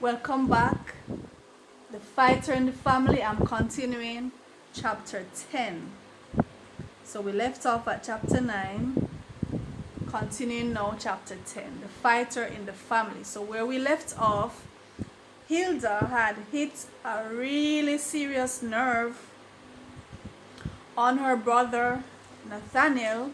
Welcome back. The Fighter in the Family. I'm continuing chapter 10. So we left off at chapter 9, continuing now chapter 10. The Fighter in the Family. So where we left off, Hilda had hit a really serious nerve on her brother Nathaniel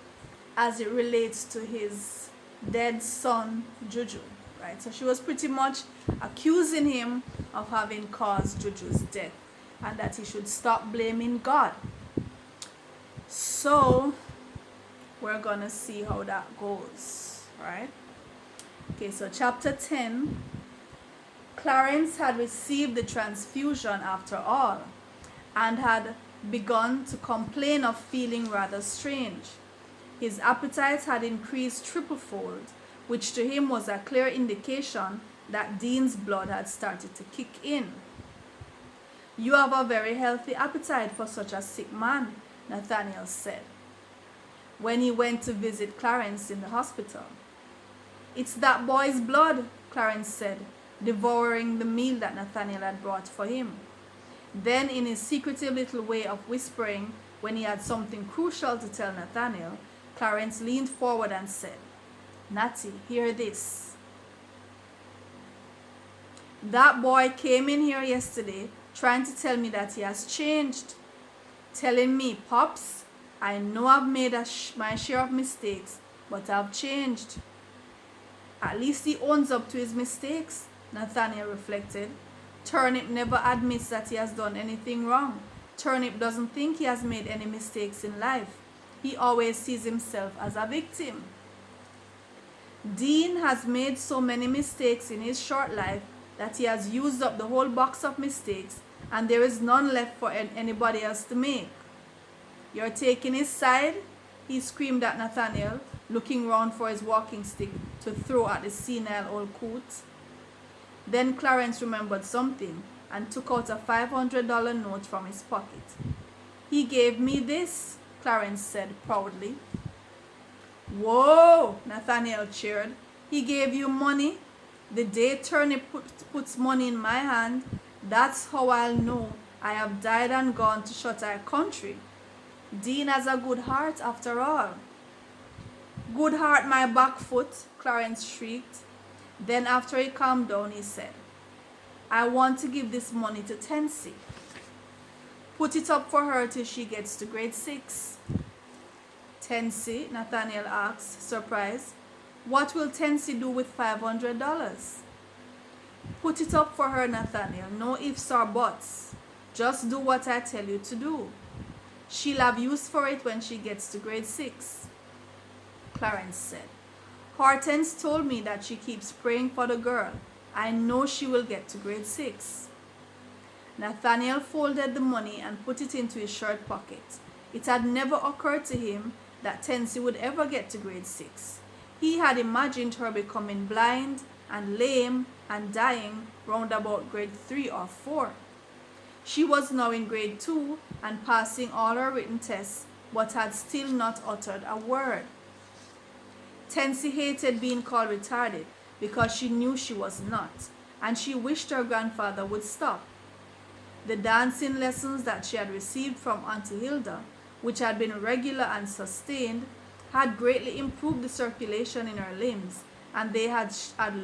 as it relates to his dead son Juju, right? So she was pretty much accusing him of having caused Juju's death and that he should stop blaming God. So we're gonna see how that goes, right? Okay, so chapter 10. Clarence had received the transfusion after all and had begun to complain of feeling rather strange. His appetite had increased triplefold, which to him was a clear indication that Dean's blood had started to kick in. "You have a very healthy appetite for such a sick man," Nathaniel said, when he went to visit Clarence in the hospital. "It's that boy's blood," Clarence said, devouring the meal that Nathaniel had brought for him. Then, in his secretive little way of whispering when he had something crucial to tell Nathaniel, Clarence leaned forward and said, "Natty, hear this. That boy came in here yesterday trying to tell me that he has changed. Telling me, 'Pops, I know I've made my share of mistakes, but I've changed.' At least he owns up to his mistakes," Nathaniel reflected. "Turnip never admits that he has done anything wrong. Turnip doesn't think he has made any mistakes in life. He always sees himself as a victim. Dean has made so many mistakes in his short life that he has used up the whole box of mistakes and there is none left for anybody else to make." "You're taking his side?" he screamed at Nathaniel, looking round for his walking stick to throw at the senile old coot. Then Clarence remembered something and took out a $500 note from his pocket. "He gave me this," Clarence said proudly. "Whoa," Nathaniel cheered. "He gave you money? The day Turnip puts money in my hand, that's how I'll know I have died and gone to shut eye country. Dean has a good heart after all." "Good heart, my back foot," Clarence shrieked. Then after he calmed down, he said, "I want to give this money to Tensie. Put it up for her till she gets to grade 6. "Tensie?" Nathaniel asked, surprised. "What will Tensie do with $500? "Put it up for her, Nathaniel. No ifs or buts. Just do what I tell you to do. She'll have use for it when she gets to grade 6. Clarence said. "Hortense told me that she keeps praying for the girl. I know she will get to grade 6. Nathaniel folded the money and put it into his shirt pocket. It had never occurred to him that Tensie would ever get to grade 6. He had imagined her becoming blind and lame and dying round about grade 3 or 4. She was now in grade 2 and passing all her written tests, but had still not uttered a word. Tensie hated being called retarded because she knew she was not, and she wished her grandfather would stop. The dancing lessons that she had received from Auntie Hilda, which had been regular and sustained, had greatly improved the circulation in her limbs, and they had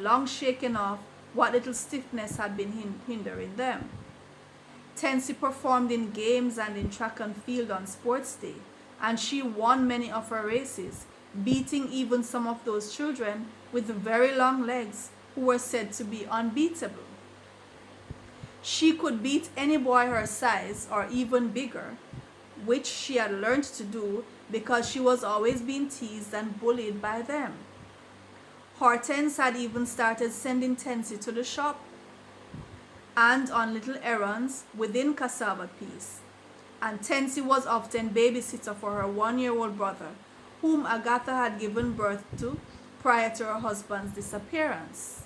long shaken off what little stiffness had been hindering them. Tensie performed in games and in track and field on sports day, and she won many of her races, beating even some of those children with very long legs who were said to be unbeatable. She could beat any boy her size or even bigger, which she had learned to do because she was always being teased and bullied by them. Hortense had even started sending Tensie to the shop and on little errands within Cassava Peace, and Tensie was often babysitter for her 1-year-old brother, whom Agatha had given birth to prior to her husband's disappearance.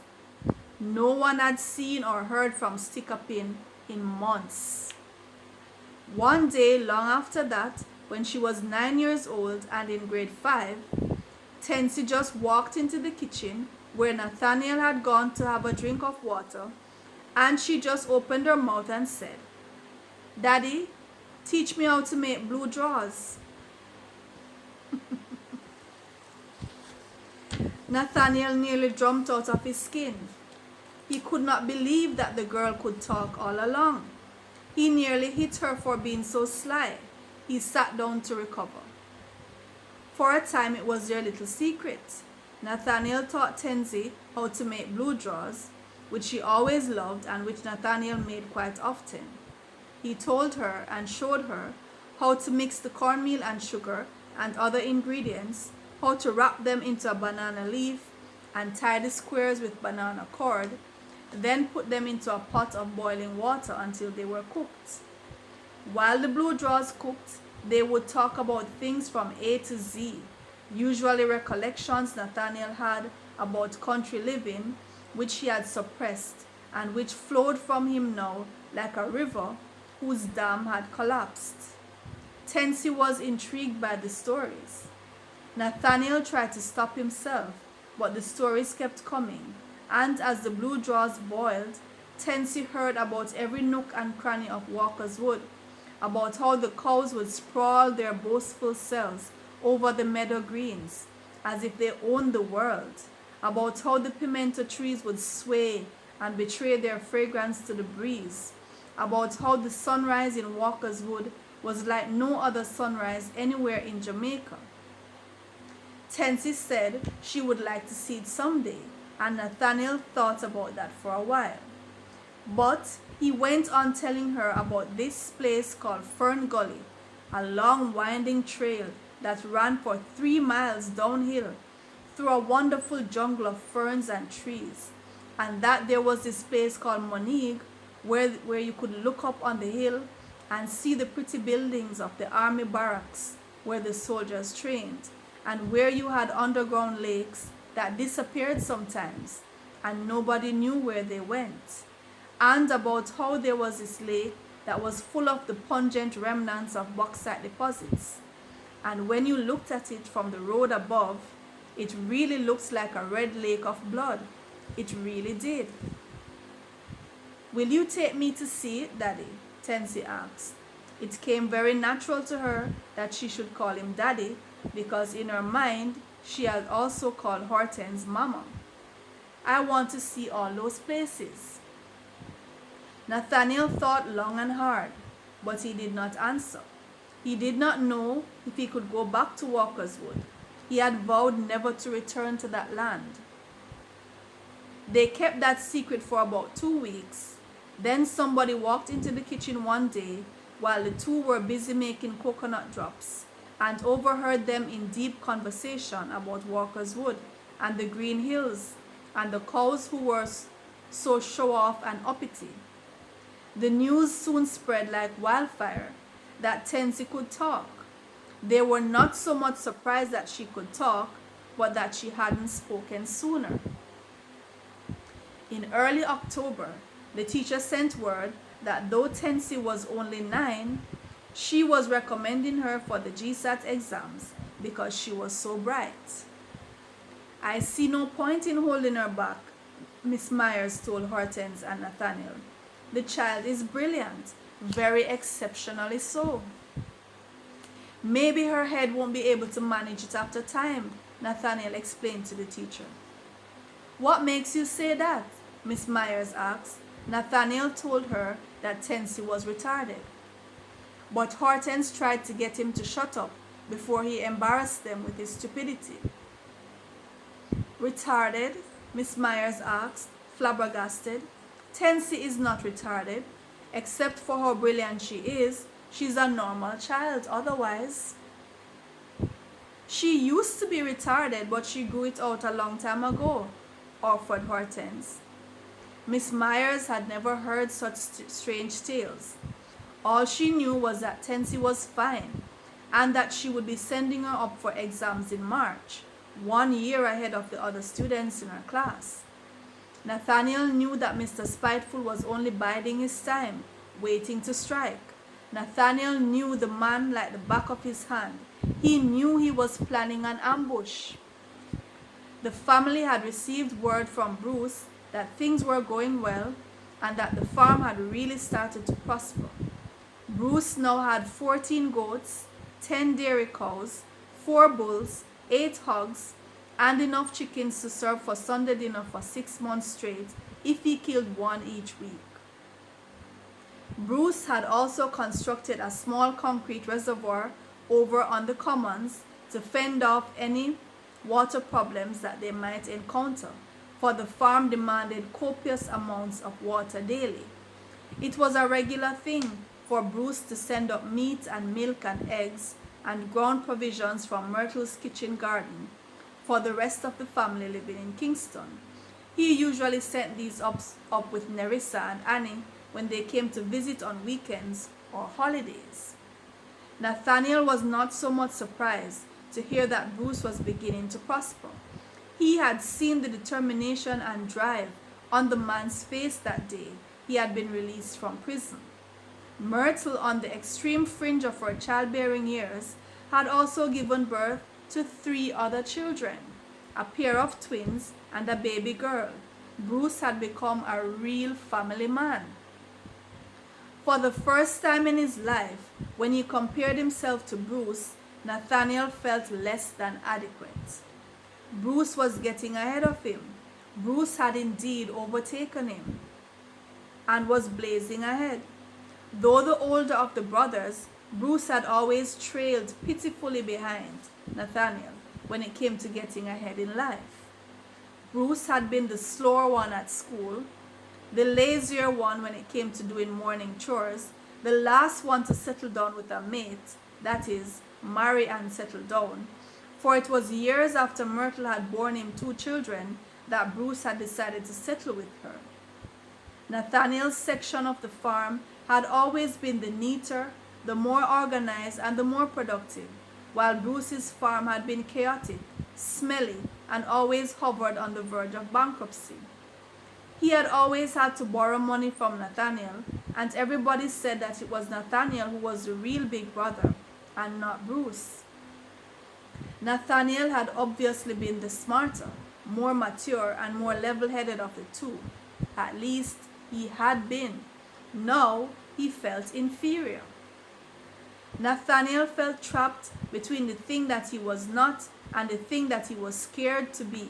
No one had seen or heard from Stick-a-Pin in months. One day, long after that, when she was 9 years old and in grade 5, Tensie just walked into the kitchen where Nathaniel had gone to have a drink of water And she just opened her mouth and said, "Daddy, teach me how to make blue drawers." Nathaniel nearly jumped out of his skin. He could not believe that the girl could talk all along. He nearly hit her for being so sly. He sat down to recover. For a time it was their little secret. Nathaniel taught Tenzi how to make blue drawers, which she always loved and which Nathaniel made quite often. He told her and showed her how to mix the cornmeal and sugar and other ingredients, how to wrap them into a banana leaf and tie the squares with banana cord, then put them into a pot of boiling water until they were cooked. While the blue drawers cooked, they would talk about things from A to Z, usually recollections Nathaniel had about country living, which he had suppressed and which flowed from him now like a river whose dam had collapsed. Tensi was intrigued by the stories. Nathaniel tried to stop himself, but the stories kept coming, and as the blue drawers boiled, Tensi heard about every nook and cranny of Walker's Wood, about how the cows would sprawl their boastful selves over the meadow greens, as if they owned the world, about how the pimento trees would sway and betray their fragrance to the breeze, about how the sunrise in Walker's Wood was like no other sunrise anywhere in Jamaica. Tensi said she would like to see it someday, and Nathaniel thought about that for a while. But he went on telling her about this place called Fern Gully, a long winding trail that ran for 3 miles downhill through a wonderful jungle of ferns and trees, and that there was this place called Monique where you could look up on the hill and see the pretty buildings of the army barracks where the soldiers trained, and where you had underground lakes that disappeared sometimes and nobody knew where they went, and about how there was this lake that was full of the pungent remnants of bauxite deposits, and when you looked at it from the road above, it really looked like a red lake of blood. It really did. "Will you take me to see it, Daddy?" Tensi asked. It came very natural to her that she should call him Daddy, because in her mind she had also called Hortense Mama. "I want to see all those places." Nathaniel thought long and hard, but he did not answer. He did not know if he could go back to Walker's Wood. He had vowed never to return to that land. They kept that secret for about 2 weeks. Then somebody walked into the kitchen one day while the two were busy making coconut drops, and overheard them in deep conversation about Walker's Wood and the green hills and the cows who were so show-off and uppity. The news soon spread like wildfire that Tensi could talk. They were not so much surprised that she could talk, but that she hadn't spoken sooner. In early October, the teacher sent word that though Tensi was only 9, she was recommending her for the GSAT exams because she was so bright. "I see no point in holding her back," Miss Myers told Hortense and Nathaniel. "The child is brilliant, very exceptionally so." "Maybe her head won't be able to manage it after time," Nathaniel explained to the teacher. "What makes you say that?" Miss Myers asked. Nathaniel told her that Tensi was retarded. But Hortense tried to get him to shut up before he embarrassed them with his stupidity. "Retarded?" Miss Myers asked, flabbergasted. "Tensi is not retarded. Except for how brilliant she is, she's a normal child otherwise." "She used to be retarded, but she grew it out a long time ago," offered Hortense. Miss Myers had never heard such strange tales. All she knew was that Tensi was fine, and that she would be sending her up for exams in March, 1 year ahead of the other students in her class. Nathaniel knew that Mr. Spiteful was only biding his time, waiting to strike. Nathaniel knew the man like the back of his hand. He knew he was planning an ambush. The family had received word from Bruce that things were going well, and that the farm had really started to prosper. Bruce now had 14 goats, 10 dairy cows, 4 bulls, 8 hogs, and enough chickens to serve for Sunday dinner for 6 months straight if he killed one each week. Bruce had also constructed a small concrete reservoir over on the commons to fend off any water problems that they might encounter, for the farm demanded copious amounts of water daily. It was a regular thing for Bruce to send up meat and milk and eggs and ground provisions from Myrtle's kitchen garden for the rest of the family living in Kingston. He usually sent these up with Nerissa and Annie when they came to visit on weekends or holidays. Nathaniel was not so much surprised to hear that Bruce was beginning to prosper. He had seen the determination and drive on the man's face that day he had been released from prison. Myrtle, on the extreme fringe of her childbearing years, had also given birth to 3 other children, a pair of twins and a baby girl. Bruce had become a real family man. For the first time in his life, when he compared himself to Bruce, Nathaniel felt less than adequate. Bruce was getting ahead of him. Bruce had indeed overtaken him and was blazing ahead. Though the older of the brothers, Bruce had always trailed pitifully behind Nathaniel when it came to getting ahead in life. Bruce had been the slower one at school, the lazier one when it came to doing morning chores, the last one to settle down with a mate, that is, marry and settle down, for it was years after Myrtle had borne him 2 children that Bruce had decided to settle with her. Nathaniel's section of the farm had always been the neater, the more organized, and the more productive, while Bruce's farm had been chaotic, smelly, and always hovered on the verge of bankruptcy. He had always had to borrow money from Nathaniel, and everybody said that it was Nathaniel who was the real big brother, and not Bruce. Nathaniel had obviously been the smarter, more mature, and more level-headed of the 2. At least, he had been. Now, he felt inferior. Nathaniel felt trapped between the thing that he was not and the thing that he was scared to be.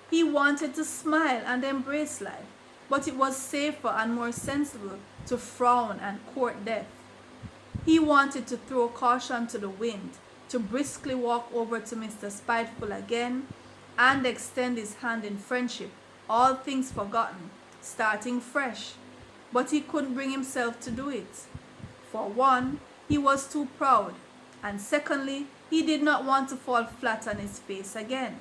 He wanted to smile and embrace life, but it was safer and more sensible to frown and court death. He wanted to throw caution to the wind, to briskly walk over to Mr. Spiteful again and extend his hand in friendship, all things forgotten, starting fresh. But he couldn't bring himself to do it. For one, he was too proud, and secondly, he did not want to fall flat on his face again.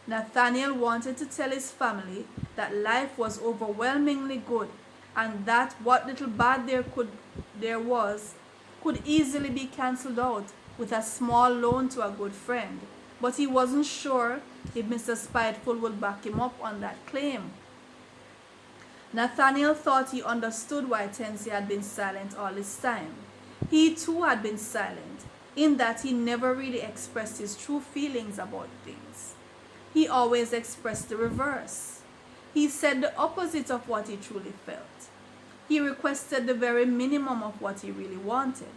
Nathaniel wanted to tell his family that life was overwhelmingly good and that what little bad there was could easily be cancelled out with a small loan to a good friend, but he wasn't sure if Mr. Spiteful would back him up on that claim. Nathaniel thought he understood why Tensie had been silent all this time. He too had been silent, in that he never really expressed his true feelings about things. He always expressed the reverse. He said the opposite of what he truly felt. He requested the very minimum of what he really wanted.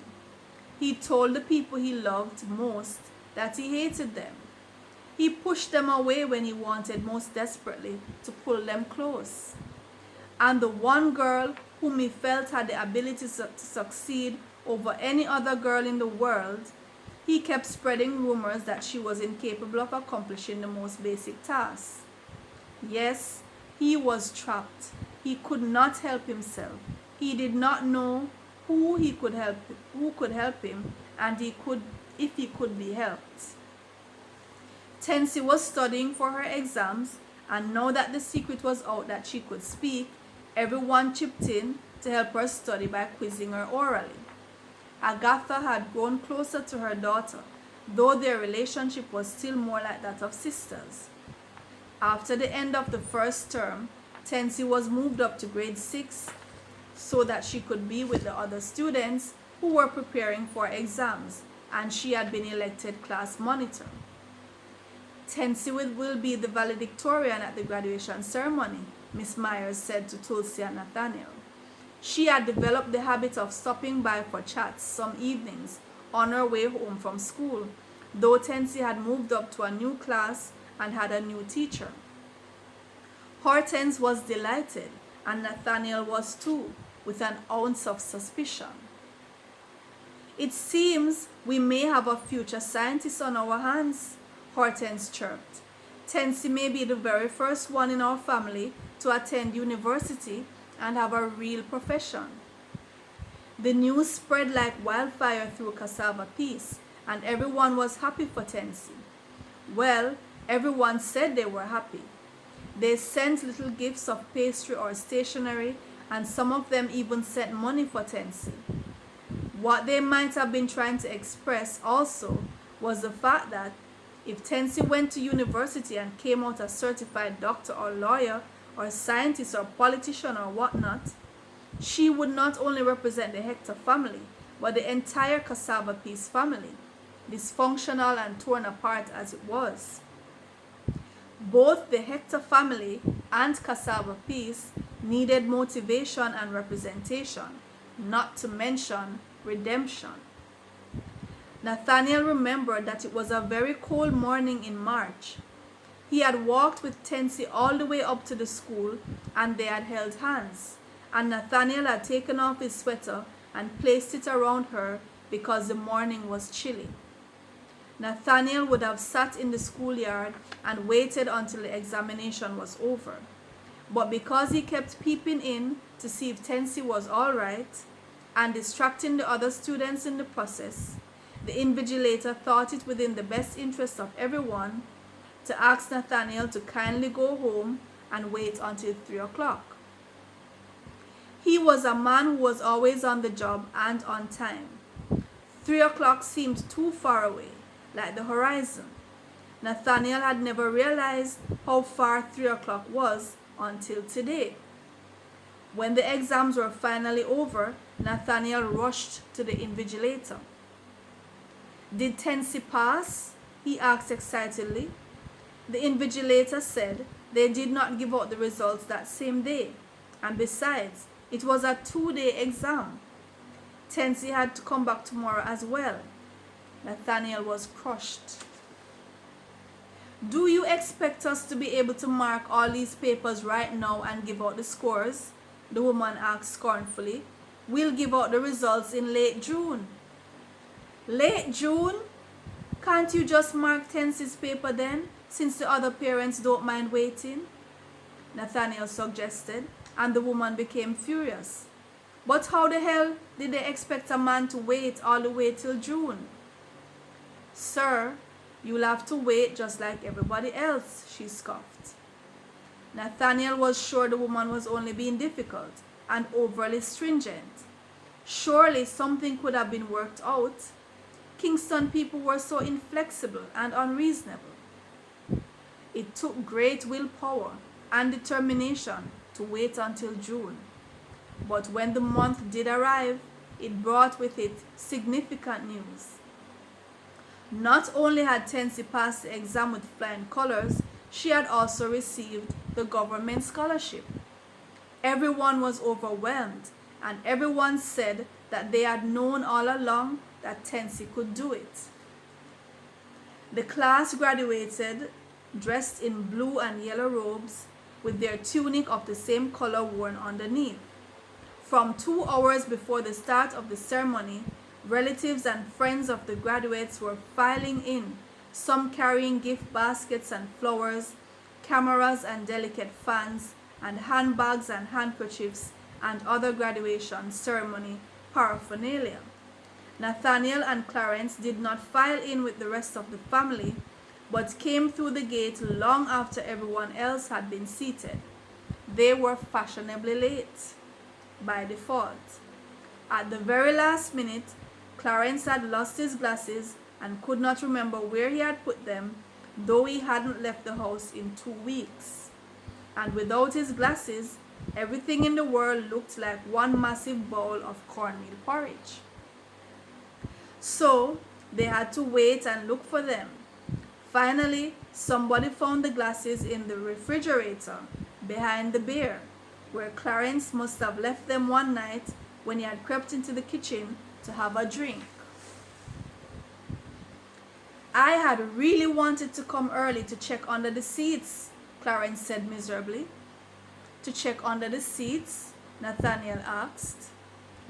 He told the people he loved most that he hated them. He pushed them away when he wanted most desperately to pull them close. And the one girl whom he felt had the ability to succeed over any other girl in the world, he kept spreading rumors that she was incapable of accomplishing the most basic tasks. Yes, he was trapped. He could not help himself. He did not know who could help him, and if he could be helped. Tensie was studying for her exams, and now that the secret was out that she could speak, everyone chipped in to help her study by quizzing her orally. Agatha had grown closer to her daughter, though their relationship was still more like that of sisters. After the end of the first term, Tensie was moved up to grade 6 so that she could be with the other students who were preparing for exams, and she had been elected class monitor. Tensie will be the valedictorian at the graduation ceremony, Miss Myers said to Tulsi and Nathaniel. She had developed the habit of stopping by for chats some evenings on her way home from school, though Tensi had moved up to a new class and had a new teacher. Hortense was delighted, and Nathaniel was too, with an ounce of suspicion. It seems we may have a future scientist on our hands, Hortense chirped. Tensi may be the very first one in our family to attend university and have a real profession. The news spread like wildfire through Cassava Peace, and everyone was happy for Tensi. Well, everyone said they were happy. They sent little gifts of pastry or stationery, and some of them even sent money for Tensi. What they might have been trying to express also was the fact that if Tensi went to university and came out a certified doctor or lawyer or scientist or politician or whatnot, she would not only represent the Hector family, but the entire Cassava Peace family, dysfunctional and torn apart as it was. Both the Hector family and Cassava Peace needed motivation and representation, not to mention redemption. Nathaniel remembered that it was a very cold morning in March. He had walked with Tensi all the way up to the school, and they had held hands, and Nathaniel had taken off his sweater and placed it around her because the morning was chilly. Nathaniel would have sat in the schoolyard and waited until the examination was over. But because he kept peeping in to see if Tensi was all right and distracting the other students in the process, the invigilator thought it within the best interest of everyone to ask Nathaniel to kindly go home and wait until 3 o'clock. He was a man who was always on the job and on time. 3 o'clock seemed too far away, like the horizon. Nathaniel had never realized how far 3 o'clock was until today. When the exams were finally over, Nathaniel rushed to the invigilator. "Did Tensi pass?" he asked excitedly. The invigilator said they did not give out the results that same day, and besides, it was a 2-day exam. Tensi had to come back tomorrow as well. Nathaniel was crushed. "Do you expect us to be able to mark all these papers right now and give out the scores?" the woman asked scornfully. "We'll give out the results in late June." "Late June? Can't you just mark Tensi's paper then, since the other parents don't mind waiting?" Nathaniel suggested, and the woman became furious. "But how the hell did they expect a man to wait all the way till June?" "Sir, you'll have to wait just like everybody else," she scoffed. Nathaniel was sure the woman was only being difficult and overly stringent. Surely something could have been worked out. Kingston people were so inflexible and unreasonable. It took great willpower and determination to wait until June. But when the month did arrive, it brought with it significant news. Not only had Tensi passed the exam with flying colors, she had also received the government scholarship. Everyone was overwhelmed, and everyone said that they had known all along that Tensi could do it. The class graduated dressed in blue and yellow robes, with their tunic of the same color worn underneath. From 2 hours before the start of the ceremony, relatives and friends of the graduates were filing in, some carrying gift baskets and flowers, cameras and delicate fans, and handbags and handkerchiefs and other graduation ceremony paraphernalia. Nathaniel and Clarence did not file in with the rest of the family, but came through the gate long after everyone else had been seated. They were fashionably late, by default. At the very last minute, Clarence had lost his glasses and could not remember where he had put them, though he hadn't left the house in 2 weeks. And without his glasses, everything in the world looked like one massive bowl of cornmeal porridge. So they had to wait and look for them. Finally, somebody found the glasses in the refrigerator, behind the beer, where Clarence must have left them one night when he had crept into the kitchen to have a drink. I had really wanted to come early to check under the seats, Clarence said miserably. To check under the seats? Nathaniel asked,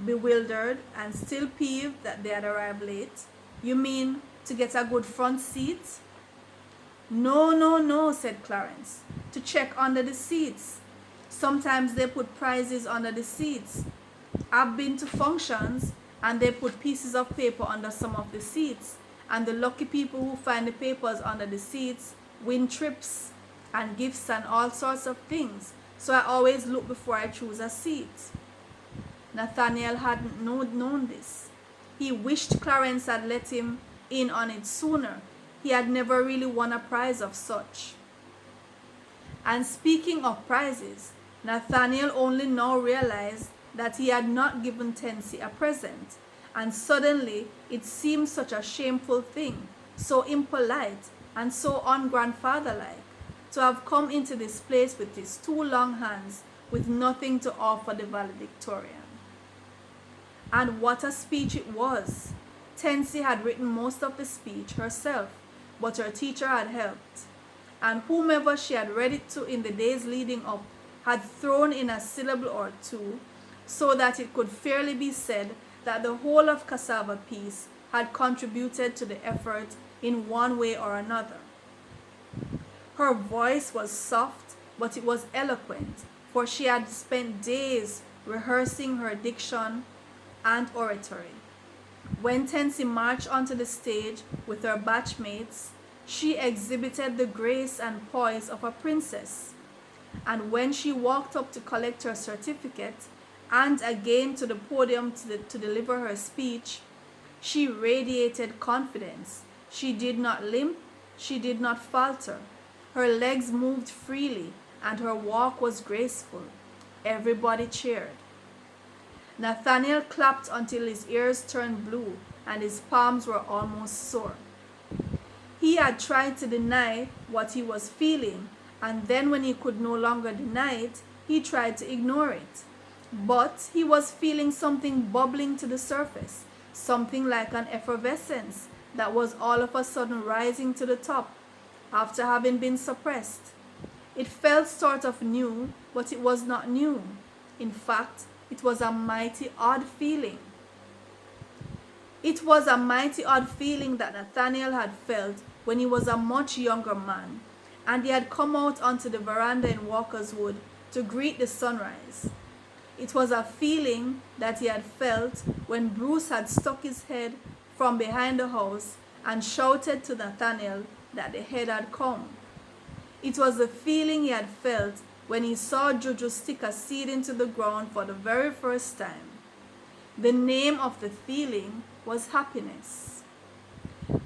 bewildered and still peeved that they had arrived late. You mean to get a good front seat? No, said Clarence. To check under the seats. Sometimes they put prizes under the seats. I've been to functions and they put pieces of paper under some of the seats, and the lucky people who find the papers under the seats win trips and gifts and all sorts of things. So I always look before I choose a seat. Nathaniel hadn't known this. He wished Clarence had let him in on it sooner. He had never really won a prize of such. And speaking of prizes, Nathaniel only now realized that he had not given Tensi a present, and suddenly it seemed such a shameful thing, so impolite and so ungrandfatherlike, to have come into this place with his two long hands with nothing to offer the valedictorian. And what a speech it was! Tensi had written most of the speech herself, but her teacher had helped, and whomever she had read it to in the days leading up had thrown in a syllable or two, so that it could fairly be said that the whole of Cassava Piece had contributed to the effort in one way or another. Her voice was soft, but it was eloquent, for she had spent days rehearsing her diction and oratory. When Tensi marched onto the stage with her batchmates, she exhibited the grace and poise of a princess. And when she walked up to collect her certificate, and again to the podium to deliver her speech, she radiated confidence. She did not limp, she did not falter. Her legs moved freely, and her walk was graceful. Everybody cheered. Nathaniel clapped until his ears turned blue and his palms were almost sore. He had tried to deny what he was feeling, and then when he could no longer deny it, he tried to ignore it. But he was feeling something bubbling to the surface, something like an effervescence that was all of a sudden rising to the top after having been suppressed. It felt sort of new, but it was not new. In fact, it was a mighty odd feeling. It was a mighty odd feeling that Nathaniel had felt when he was a much younger man, and he had come out onto the veranda in Walker's Wood to greet the sunrise. It was a feeling that he had felt when Bruce had stuck his head from behind the house and shouted to Nathaniel that the head had come. It was the feeling he had felt when he saw Juju stick a seed into the ground for the very first time. The name of the feeling was happiness.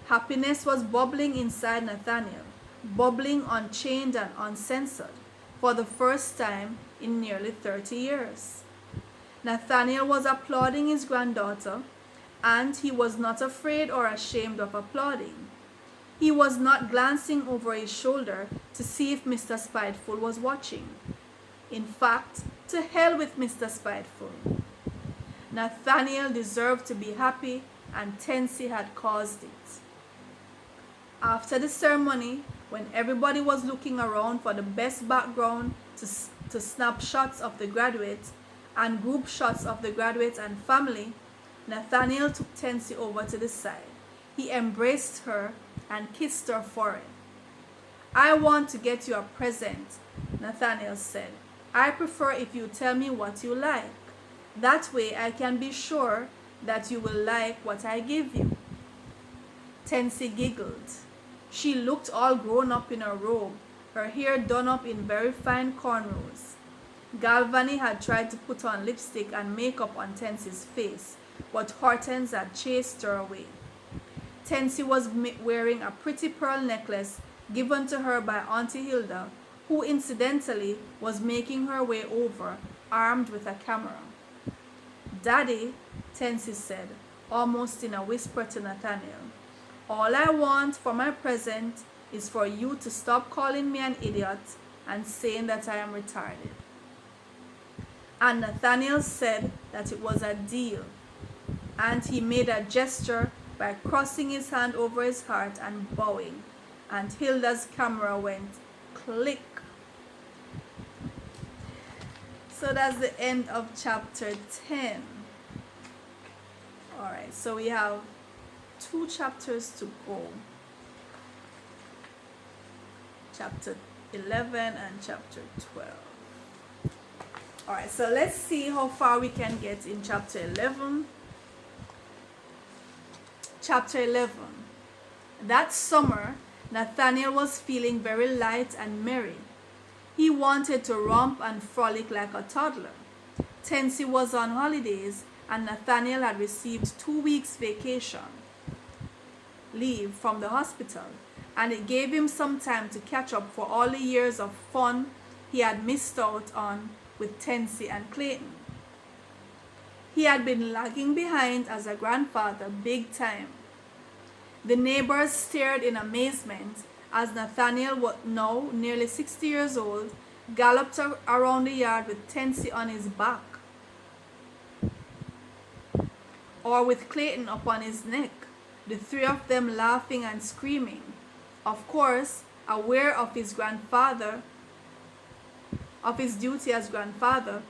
Happiness was bubbling inside Nathaniel, bubbling unchained and uncensored, for the first time in nearly 30 years. Nathaniel was applauding his granddaughter, and he was not afraid or ashamed of applauding. He was not glancing over his shoulder to see if Mr. Spiteful was watching. In fact, to hell with Mr. Spiteful. Nathaniel deserved to be happy, and Tensi had caused it. After the ceremony, when everybody was looking around for the best background to snap shots of the graduates and group shots of the graduates and family, Nathaniel took Tensi over to the side. He embraced her and kissed her forehead. "I want to get you a present," Nathaniel said. "I prefer if you tell me what you like. That way I can be sure that you will like what I give you." Tensi giggled. She looked all grown up in her robe, her hair done up in very fine cornrows. Galvani had tried to put on lipstick and makeup on Tensi's face, but Hortense had chased her away. Tensi was wearing a pretty pearl necklace given to her by Auntie Hilda, who incidentally was making her way over, armed with a camera. "Daddy," Tensi said, almost in a whisper to Nathaniel, "all I want for my present is for you to stop calling me an idiot and saying that I am retarded. And Nathanael said that it was a deal. And he made a gesture by crossing his hand over his heart and bowing. And Hilda's camera went click. So that's the end of chapter 10. Alright, so we have 2 chapters to go. Chapter 11 and chapter 12. Alright, so let's see how far we can get in chapter 11. Chapter 11. That summer, Nathanael was feeling very light and merry. He wanted to romp and frolic like a toddler. Tensie was on holidays and Nathanael had received 2 weeks vacation leave from the hospital, and it gave him some time to catch up for all the years of fun he had missed out on with Tensie and Clayton. He had been lagging behind as a grandfather big time. The neighbors stared in amazement as Nathanael, now nearly 60 years old, galloped around the yard with Tensie on his back, or with Clayton upon his neck, the 3 of them laughing and screaming. Of course, aware of his duty as grandfather,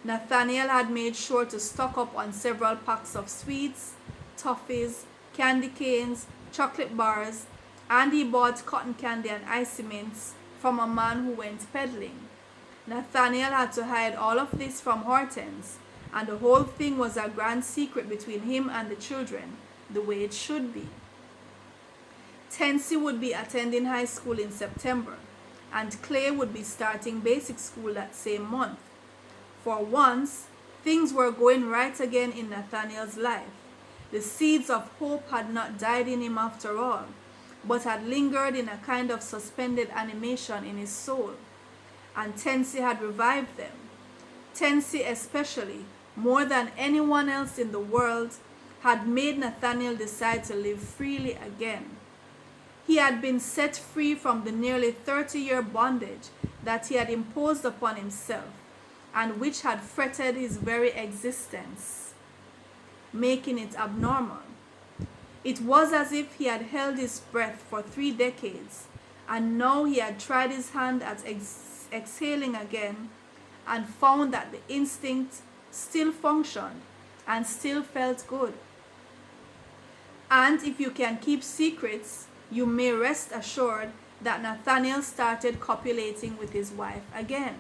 Nathanael had made sure to stock up on several packs of sweets, toffees, candy canes, chocolate bars, and he bought cotton candy and icy mints from a man who went peddling. Nathanael had to hide all of this from Hortense, and the whole thing was a grand secret between him and the children, the way it should be. Tensie would be attending high school in September, and Clay would be starting basic school that same month. For once, things were going right again in Nathanael's life. The seeds of hope had not died in him after all, but had lingered in a kind of suspended animation in his soul, and Tensie had revived them. Tensie especially, more than anyone else in the world, had made Nathanael decide to live freely again. He had been set free from the nearly 30-year bondage that he had imposed upon himself, and which had fretted his very existence, making it abnormal. It was as if he had held his breath for 3 decades, and now he had tried his hand at exhaling again, and found that the instinct still functioned and still felt good. And if you can keep secrets, you may rest assured that Nathanael started copulating with his wife again.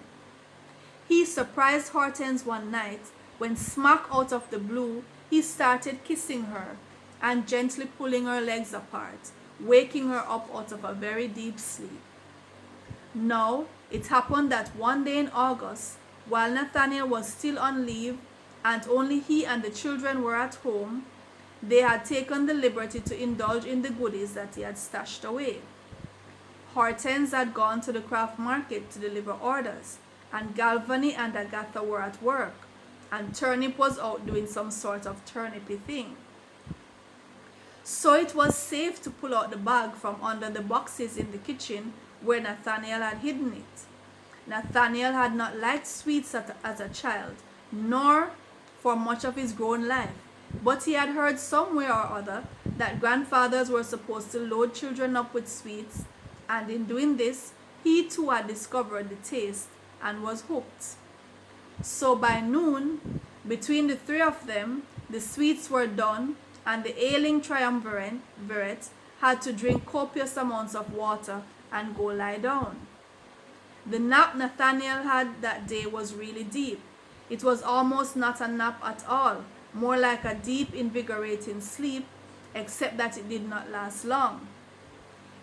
He surprised Hortense one night when, smack out of the blue, he started kissing her and gently pulling her legs apart, waking her up out of a very deep sleep. Now, it happened that one day in August, while Nathanael was still on leave and only he and the children were at home, they had taken the liberty to indulge in the goodies that he had stashed away. Hortense had gone to the craft market to deliver orders, and Galvani and Agatha were at work, and Turnip was out doing some sort of turnipy thing. So it was safe to pull out the bag from under the boxes in the kitchen where Nathanael had hidden it. Nathanael had not liked sweets as a child, nor for much of his grown life, but he had heard somewhere or other that grandfathers were supposed to load children up with sweets, and in doing this, he too had discovered the taste and was hooked. So by noon, between the 3 of them, the sweets were done, and the ailing triumvirate had to drink copious amounts of water and go lie down. The nap Nathanael had that day was really deep. It was almost not a nap at all, more like a deep, invigorating sleep, except that it did not last long.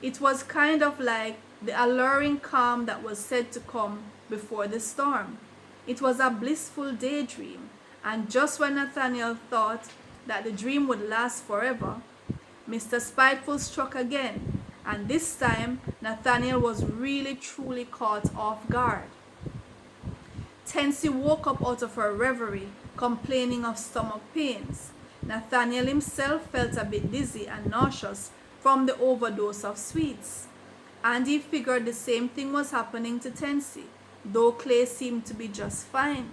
It was kind of like the alluring calm that was said to come before the storm. It was a blissful daydream, and just when Nathanael thought that the dream would last forever, Mr. Spiteful struck again, and this time Nathanael was really truly caught off guard. Tensie woke up out of her reverie, complaining of stomach pains. Nathanael himself felt a bit dizzy and nauseous from the overdose of sweets. and he figured the same thing was happening to Tensi, though Clay seemed to be just fine.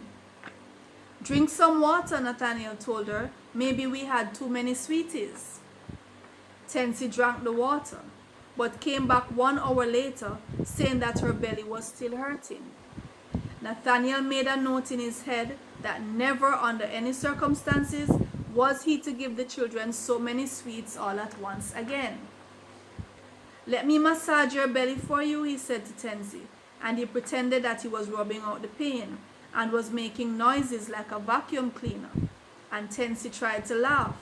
Drink some water, Nathaniel told her. Maybe we had too many sweeties. Tensi drank the water, but came back 1 hour later saying that her belly was still hurting. Nathaniel made a note in his head that never under any circumstances was he to give the children so many sweets all at once again. Let me massage your belly for you, he said to Tensi, and he pretended that he was rubbing out the pain and was making noises like a vacuum cleaner. And Tensi tried to laugh.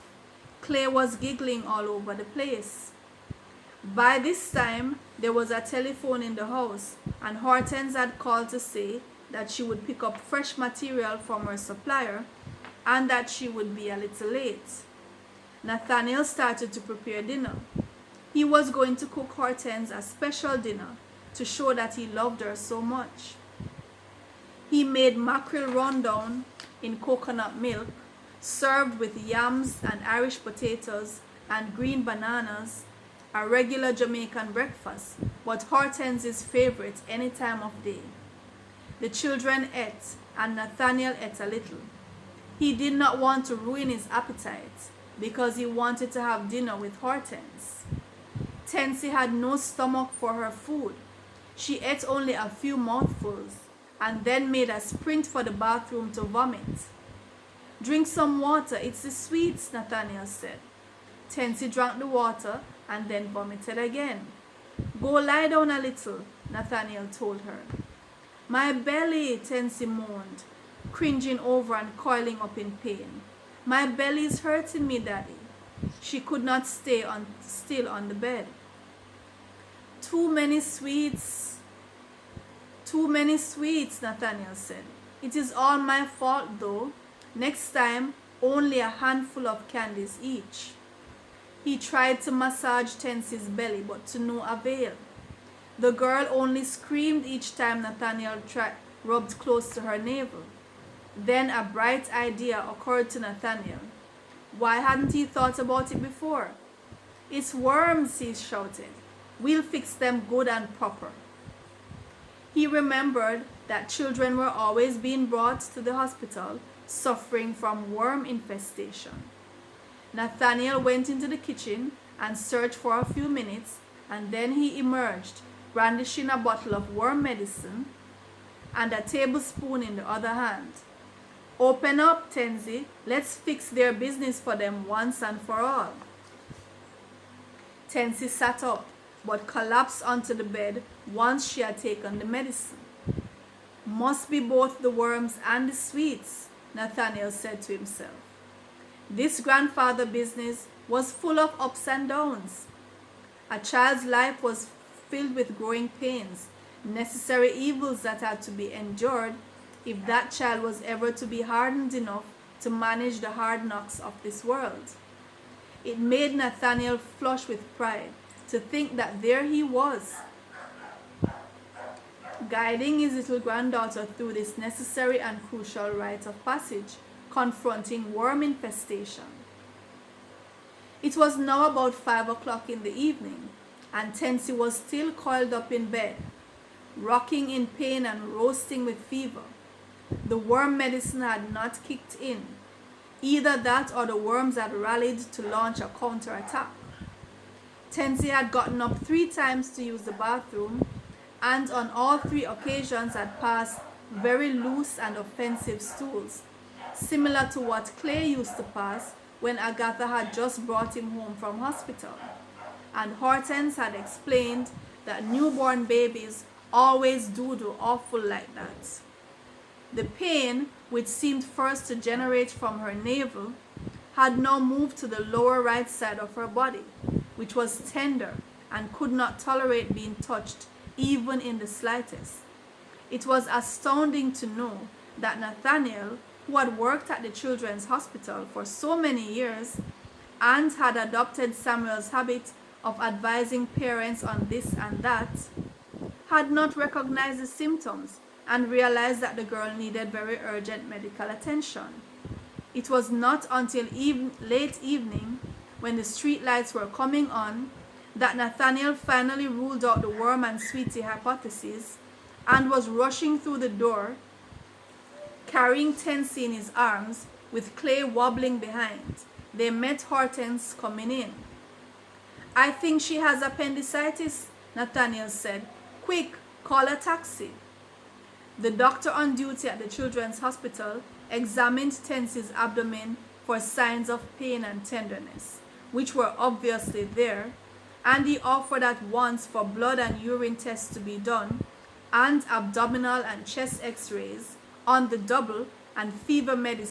Clay was giggling all over the place. By this time, there was a telephone in the house, and Hortense had called to say that she would pick up fresh material from her supplier and that she would be a little late. Nathaniel started to prepare dinner. He was going to cook Hortense a special dinner to show that he loved her so much. He made mackerel rundown in coconut milk, served with yams and Irish potatoes and green bananas, a regular Jamaican breakfast, but Hortense's favorite any time of day. The children ate, and Nathaniel ate a little. He did not want to ruin his appetite because he wanted to have dinner with Hortense. Tensi had no stomach for her food. She ate only a few mouthfuls and then made a sprint for the bathroom to vomit. Drink some water, it's the sweets, Nathaniel said. Tensi drank the water and then vomited again. Go lie down a little, Nathaniel told her. My belly, Tensi moaned, cringing over and coiling up in pain. My belly's hurting me, Daddy. She could not stay still on the bed. Too many sweets, Nathaniel said. It is all my fault, though. Next time, only a handful of candies each. He tried to massage Tensi's belly, but to no avail. The girl only screamed each time Nathaniel rubbed close to her navel. Then a bright idea occurred to Nathaniel. Why hadn't he thought about it before? It's worms, he shouted. We'll fix them good and proper. He remembered that children were always being brought to the hospital suffering from worm infestation. Nathaniel went into the kitchen and searched for a few minutes, and then he emerged, brandishing a bottle of worm medicine and a tablespoon in the other hand. Open up, Tensi. Let's fix their business for them once and for all. Tensi sat up, but collapsed onto the bed once she had taken the medicine. Must be both the worms and the sweets, Nathaniel said to himself. This grandfather business was full of ups and downs. A child's life was filled with growing pains, necessary evils that had to be endured if that child was ever to be hardened enough to manage the hard knocks of this world. It made Nathaniel flush with pride to think that there he was, guiding his little granddaughter through this necessary and crucial rite of passage, confronting worm infestation. It was now about 5 o'clock in the evening, and Tensi was still coiled up in bed, rocking in pain and roasting with fever. The worm medicine had not kicked in. Either that or the worms had rallied to launch a counterattack. Tensi had gotten up 3 times to use the bathroom, and on all 3 occasions had passed very loose and offensive stools, similar to what Clay used to pass when Agatha had just brought him home from hospital. And Hortense had explained that newborn babies always do awful like that. The pain, which seemed first to generate from her navel, had now moved to the lower right side of her body, which was tender and could not tolerate being touched even in the slightest. It was astounding to know that Nathaniel, who had worked at the children's hospital for so many years and had adopted Samuel's habit of advising parents on this and that, had not recognized the symptoms and realized that the girl needed very urgent medical attention. It was not until late evening, when the street lights were coming on, that Nathaniel finally ruled out the worm and sweetie hypothesis and was rushing through the door, carrying Tensie in his arms, with Clay wobbling behind. They met Hortense coming in. "I think she has appendicitis," Nathaniel said. "Quick, call a taxi." The doctor on duty at the children's hospital examined Tensie's abdomen for signs of pain and tenderness, which were obviously there, and he offered at once for blood and urine tests to be done, and abdominal and chest x-rays on the double, and fever medicine